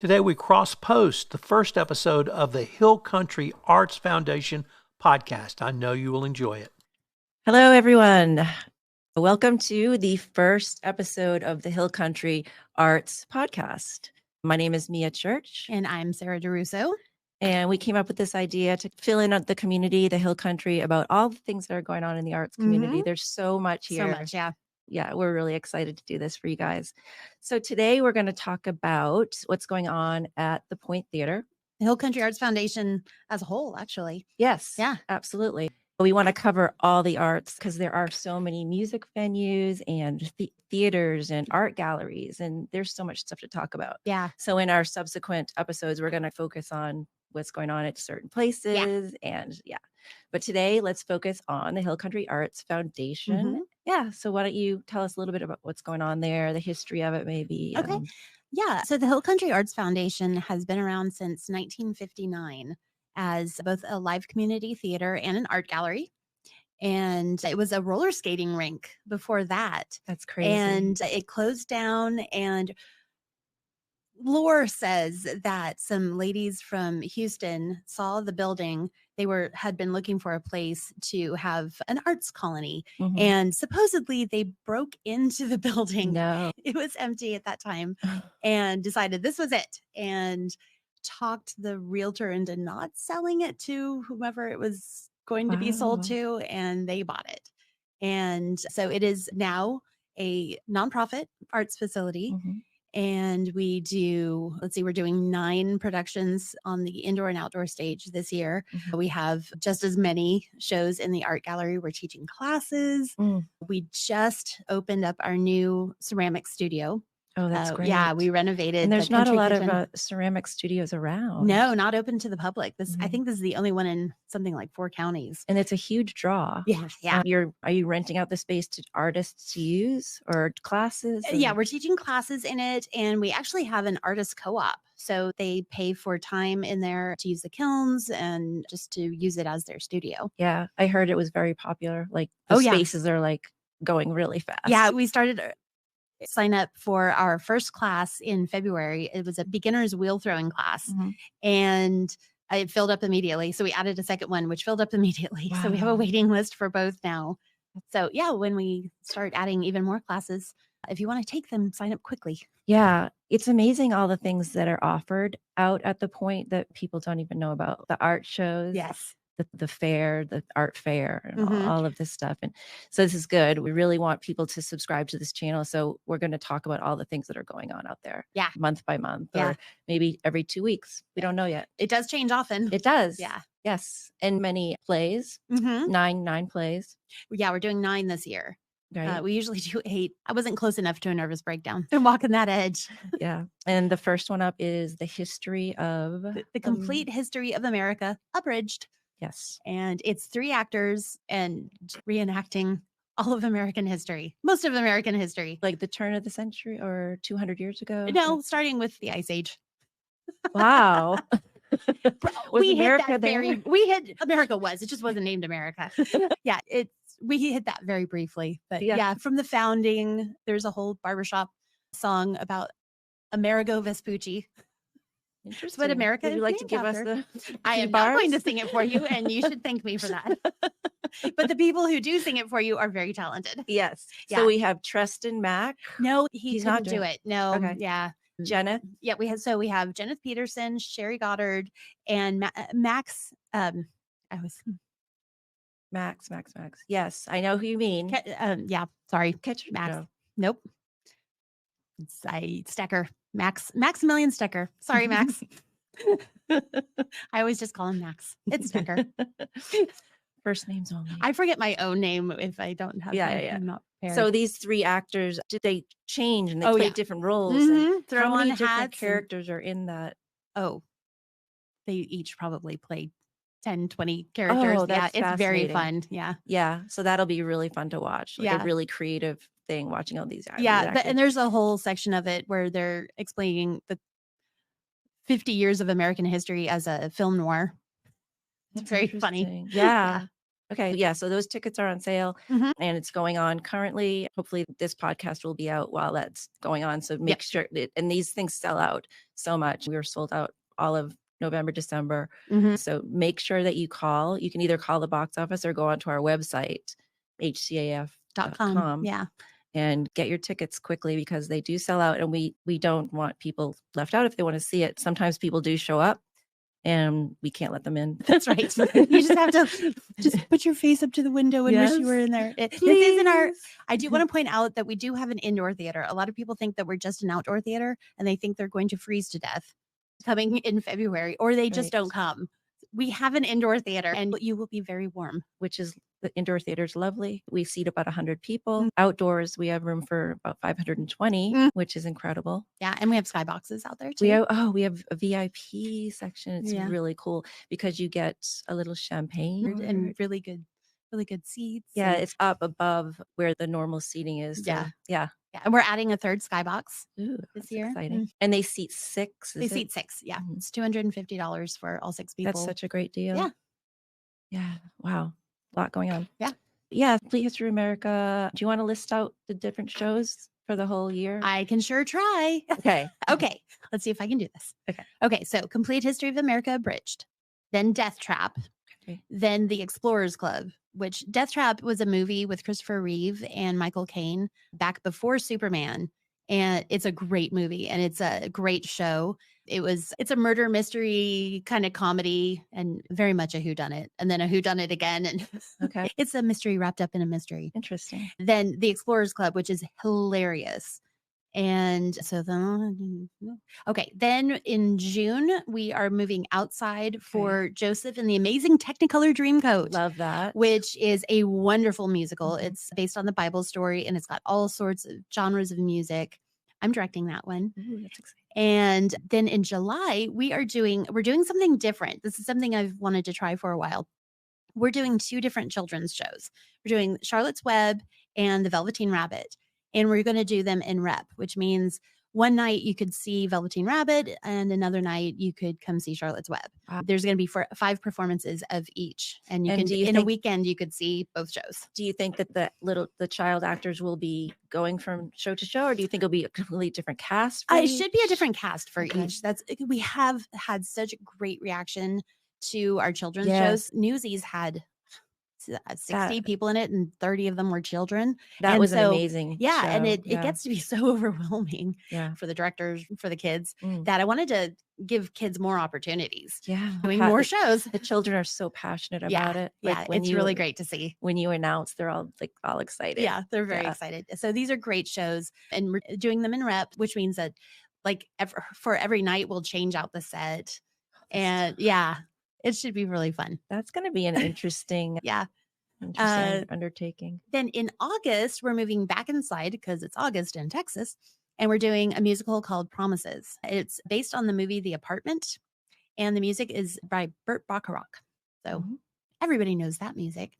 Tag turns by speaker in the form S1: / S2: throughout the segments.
S1: Today we cross-post the first episode of the Hill Country Arts Foundation podcast. I know you will enjoy it.
S2: Hello, everyone. Welcome to the first episode of the Hill Country Arts podcast. My name is Mia Church.
S3: And I'm Sarah Derousseau.
S2: And we came up with this idea to fill in the community, the Hill Country, about all the things that are going on in the arts community. There's so much here.
S3: So much, yeah.
S2: Yeah, we're really excited to do this for you guys. So today we're going to talk about what's going on at the Point Theater.
S3: The Hill Country Arts Foundation as a whole, actually.
S2: Yes.
S3: Yeah.
S2: Absolutely. We want to cover all the arts because there are so many music venues and theaters and art galleries, and there's so much stuff to talk about.
S3: Yeah.
S2: So in our subsequent episodes, we're going to focus on what's going on at certain places. But today, let's focus on the Hill Country Arts Foundation. Yeah. So why don't you tell us a little bit about what's going on there, the history of it maybe.
S3: Okay. Yeah. So the Hill Country Arts Foundation has been around since 1959 as both a live community theater and an art gallery. And it was a roller skating rink before that.
S2: That's crazy.
S3: And it closed down, and lore says that some ladies from Houston saw the building. They had been looking for a place to have an arts colony, and supposedly they broke into the building.
S2: No.
S3: It was empty at that time, and decided this was it, and talked the realtor into not selling it to whomever it was going to be sold to, and they bought it. And so it is now a nonprofit arts facility. And we do, we're doing 9 productions on the indoor and outdoor stage this year. We have just as many shows in the art gallery. We're teaching classes. We just opened up our new ceramic studio.
S2: Oh, that's great.
S3: Yeah, we renovated.
S2: And there's not a lot of ceramic studios around.
S3: No, not open to the public. I think this is the only one in something like 4 counties.
S2: And it's a huge draw.
S3: Yeah.
S2: Are you renting out the space to artists to use or classes?
S3: Yeah, we're teaching classes in it. And we actually have an artist co-op. So they pay for time in there to use the kilns and just to use it as their studio.
S2: Yeah, I heard it was very popular. Like the spaces are like going really fast.
S3: Yeah, we started sign up for our first class in February. It was a beginner's wheel throwing class, and it filled up immediately. So we added a second one, which filled up immediately. Wow. So we have a waiting list for both now. So yeah, when we start adding even more classes, if you want to take them, sign up quickly.
S2: Yeah, it's amazing all the things that are offered out at the Point that people don't even know about. The art shows.
S3: Yes.
S2: The fair, the art fair, and all of this stuff. And so this is good. We really want people to subscribe to this channel. So we're going to talk about all the things that are going on out there.
S3: Yeah.
S2: Month by month, or maybe every 2 weeks. We don't know yet.
S3: It does change often.
S2: It does.
S3: Yeah.
S2: Yes. And many plays, 9 plays.
S3: Yeah. We're doing 9 this year.
S2: Right.
S3: We usually do 8. I wasn't close enough to a nervous breakdown. I'm walking that edge.
S2: Yeah. And the first one up is the history of
S3: the complete history of America abridged.
S2: Yes.
S3: And it's 3 actors and reenacting all of American history, most of American history.
S2: Like the turn of the century or 200 years ago?
S3: No, starting with the Ice Age.
S2: Wow.
S3: America was, it just wasn't named America. Yeah, we hit that very briefly. But yeah, from the founding, there's a whole barbershop song about Amerigo Vespucci.
S2: Interesting.
S3: What America
S2: Would you like to give
S3: after.
S2: us
S3: I am not going to sing it for you, and you should thank me for that. But the people who do sing it for you are very talented.
S2: Yes. Yeah. So we have Treston Mack.
S3: No, he's not do it. No.
S2: Okay.
S3: Yeah.
S2: Jenneth.
S3: Yeah, we have Jenneth Peterson, Sherry Goddard, and Max.
S2: Max. Yes, I know who you mean.
S3: Yeah. Sorry.
S2: Catch
S3: Max.
S2: No.
S3: Nope. It's Stecker. Maximilian Stecker. Sorry, Max. I always just call him Max. It's Stecker.
S2: First names only.
S3: I forget my own name if I don't have.
S2: Yeah.
S3: I'm not prepared.
S2: So these 3 actors, did they change and they play different roles?
S3: Throw
S2: how many
S3: on
S2: different
S3: hats
S2: characters are in that?
S3: Oh, they each probably played 10, 20 characters.
S2: Oh, that's
S3: it's very fun. Yeah.
S2: Yeah. So that'll be really fun to watch. Like a really creative thing watching all these actors.
S3: Yeah. And there's a whole section of it where they're explaining the 50 years of American history as a film noir. It's very funny.
S2: Yeah. Okay. Yeah. So those tickets are on sale
S3: Mhm.
S2: and it's going on currently. Hopefully, this podcast will be out while that's going on. So make sure that, and these things sell out so much. We were sold out all of November, December.
S3: Mhm.
S2: So make sure that you call. You can either call the box office or go onto our website, hcaf.com.
S3: Yeah.
S2: And get your tickets quickly because they do sell out and we don't want people left out if they want to see it. Sometimes people do show up and we can't let them in.
S3: That's right. You just have to just put your face up to the window and wish you were in there. This isn't our. I do want to point out that we do have an indoor theater. A lot of people think that we're just an outdoor theater and they think they're going to freeze to death coming in February, or they just don't come. We have an indoor theater and you will be very warm.
S2: Which is, the indoor theater is lovely. We seat about 100 people. Outdoors, we have room for about 520, which is incredible.
S3: Yeah. And we have skyboxes out there too.
S2: We have a VIP section. It's really cool because you get a little champagne
S3: and really good seats.
S2: Yeah,
S3: and
S2: it's up above where the normal seating is. So,
S3: yeah. And we're adding a third skybox this year.
S2: Exciting. And they seat 6.
S3: They seat 6. Yeah. It's $250 for all 6 people.
S2: That's such a great deal.
S3: Yeah.
S2: Yeah. Wow. A lot going on.
S3: Yeah.
S2: Yeah. Complete History of America. Do you want to list out the different shows for the whole year?
S3: I can sure try.
S2: Okay.
S3: Okay. Let's see if I can do this. Okay. So Complete History of America abridged, then Death Trap, then The Explorers Club, which Death Trap was a movie with Christopher Reeve and Michael Caine back before Superman. And it's a great movie and it's a great show. It's a murder mystery kind of comedy and very much a whodunit and then a whodunit again. And it's a mystery wrapped up in a mystery.
S2: Interesting.
S3: Then The Explorers Club, which is hilarious. And so then in June, we are moving outside for Joseph and the Amazing Technicolor Dreamcoat.
S2: Love that.
S3: Which is a wonderful musical. It's based on the Bible story and it's got all sorts of genres of music. I'm directing that one.
S2: Ooh, that's exciting.
S3: And then in July, we're doing something different. This is something I've wanted to try for a while. We're doing 2 different children's shows. We're doing Charlotte's Web and The Velveteen Rabbit. And we're going to do them in rep, which means one night you could see Velveteen Rabbit and another night you could come see Charlotte's Web. There's going to be 5 performances of each. And a weekend you could see both shows.
S2: Do you think that the child actors will be going from show to show, or do you think it'll be a completely different cast?
S3: It should be a different cast for each. We have had such great reaction to our children's shows. Newsies had 60 people in it and 30 of them were children.
S2: That was an amazing show.
S3: And it gets to be so overwhelming for the directors, for the kids, that I wanted to give kids more opportunities. Doing more shows.
S2: The children are so passionate about it.
S3: It's really great to see.
S2: When you announce, they're all excited.
S3: Yeah, they're very excited. So these are great shows and we're doing them in rep, which means that for every night we'll change out the set. And it should be really fun.
S2: That's going to be an interesting, undertaking.
S3: Then in August, we're moving back inside because it's August in Texas, and we're doing a musical called Promises. It's based on the movie The Apartment, and the music is by Burt Bacharach. So everybody knows that music.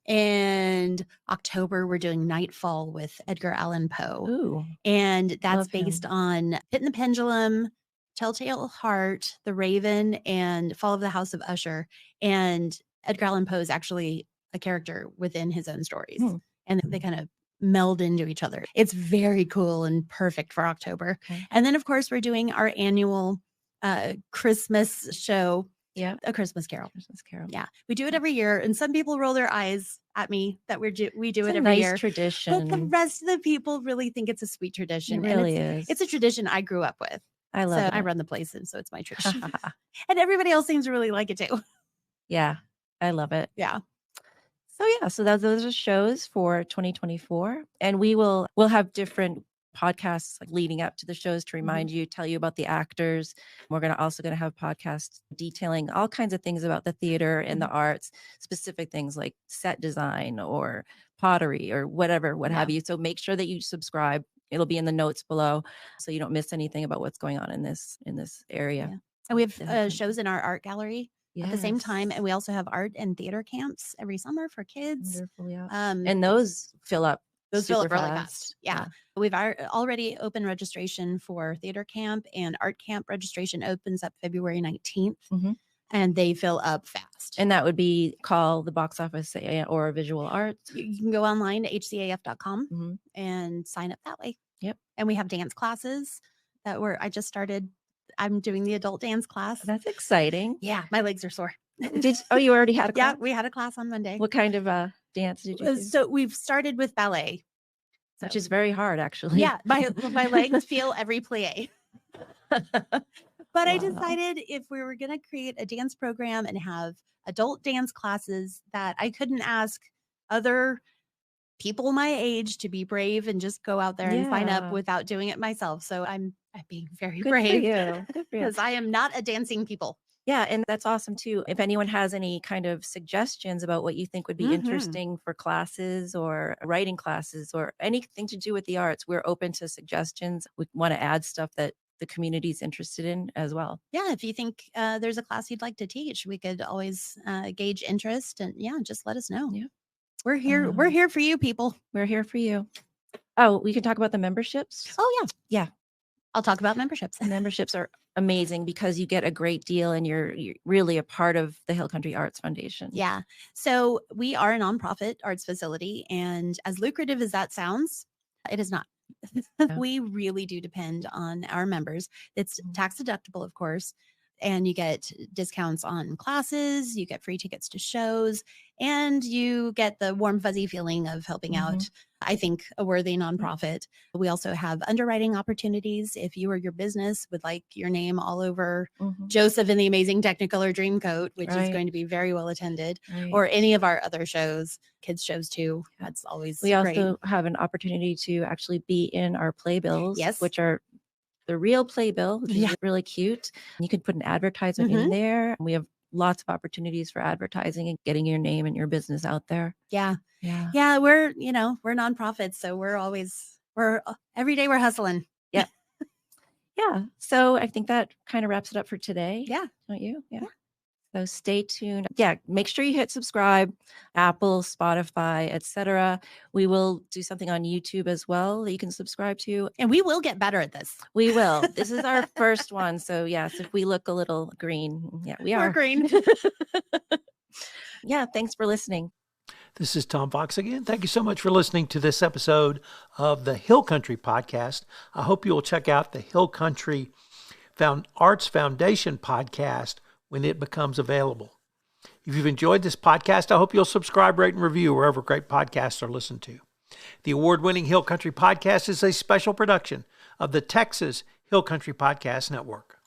S3: And October, we're doing Nightfall with Edgar Allan Poe.
S2: Ooh,
S3: and that's based on Pit and the Pendulum, Telltale Heart, The Raven, and Fall of the House of Usher. And Edgar Allan Poe is actually a character within his own stories. And they kind of meld into each other. It's very cool and perfect for October. And then, of course, we're doing our annual Christmas show. A Christmas Carol. Yeah. We do it every year. And some people roll their eyes at me that we do it every year.
S2: Tradition.
S3: But the rest of the people really think it's a sweet tradition.
S2: It really is.
S3: It's a tradition I grew up with.
S2: I love it.
S3: I run the place, and so it's my tradition. And everybody else seems to really like it too.
S2: Yeah, I love it.
S3: Yeah.
S2: So those are shows for 2024, and we'll have different podcasts leading up to the shows to remind you, tell you about the actors. We're also going to have podcasts detailing all kinds of things about the theater and the arts, specific things like set design or pottery or whatever, what have you. So make sure that you subscribe. It'll be in the notes below so you don't miss anything about what's going on in this area.
S3: And we have shows in our art gallery at the same time. And we also have art and theater camps every summer for kids.
S2: Wonderful, and those fill up.
S3: Those fill up really fast. Yeah. We've already opened registration for theater camp, and art camp registration opens up February 19th. and they fill up fast.
S2: And that would be call the box office or Visual Arts.
S3: You can go online to hcaf.com
S2: Mm-hmm.
S3: and sign up that way.
S2: Yep.
S3: And we have dance classes I just started. I'm doing the adult dance class.
S2: That's exciting.
S3: Yeah, my legs are sore.
S2: You already had a class?
S3: Yeah, we had a class on Monday.
S2: What kind of dance did you do?
S3: So we've started with ballet.
S2: Which is very hard, actually.
S3: Yeah, my legs feel every plie. But I decided if we were going to create a dance program and have adult dance classes, that I couldn't ask other people my age to be brave and just go out there and sign up without doing it myself. So I'm being very brave.
S2: Good for you.
S3: Because I am not a dancing people.
S2: Yeah, and that's awesome too. If anyone has any kind of suggestions about what you think would be interesting for classes or writing classes or anything to do with the arts, we're open to suggestions. We want to add stuff that the community is interested in as well.
S3: Yeah, if you think there's a class you'd like to teach, we could always gauge interest, and just let us know.
S2: Yeah,
S3: we're here. We're here for you, people.
S2: We're here for you. Oh, we can talk about the memberships.
S3: Oh
S2: yeah.
S3: I'll talk about memberships.
S2: Memberships are amazing because you get a great deal and you're really a part of the Hill Country Arts Foundation.
S3: Yeah. So we are a nonprofit arts facility, and as lucrative as that sounds, it is not. We really do depend on our members. It's tax deductible, of course, and you get discounts on classes, you get free tickets to shows, and you get the warm, fuzzy feeling of helping out, I think, a worthy nonprofit. We also have underwriting opportunities. If you or your business would like your name all over Joseph and the Amazing Technicolor Dreamcoat, which is going to be very well attended, or any of our other shows, kids shows too. That's always
S2: We
S3: great.
S2: also have an opportunity to actually be in our playbills,
S3: Yes.
S2: which are the real playbill, which is really cute. You can put an advertisement in there. We have lots of opportunities for advertising and getting your name and your business out there.
S3: Yeah. We're nonprofits, so we're every day we're hustling.
S2: Yeah. So I think that kind of wraps it up for today.
S3: Yeah.
S2: Don't you? Yeah. So stay tuned. Yeah. Make sure you hit subscribe, Apple, Spotify, etc. We will do something on YouTube as well that you can subscribe to.
S3: And we will get better at this.
S2: We will. This is our first one. So yes, if we look a little green, we are.
S3: We're green.
S2: Yeah. Thanks for listening.
S1: This is Tom Fox again. Thank you so much for listening to this episode of the Hill Country Podcast. I hope you will check out the Hill Country Arts Foundation podcast when it becomes available. If you've enjoyed this podcast, I hope you'll subscribe, rate, and review wherever great podcasts are listened to. The award-winning Hill Country Podcast is a special production of the Texas Hill Country Podcast Network.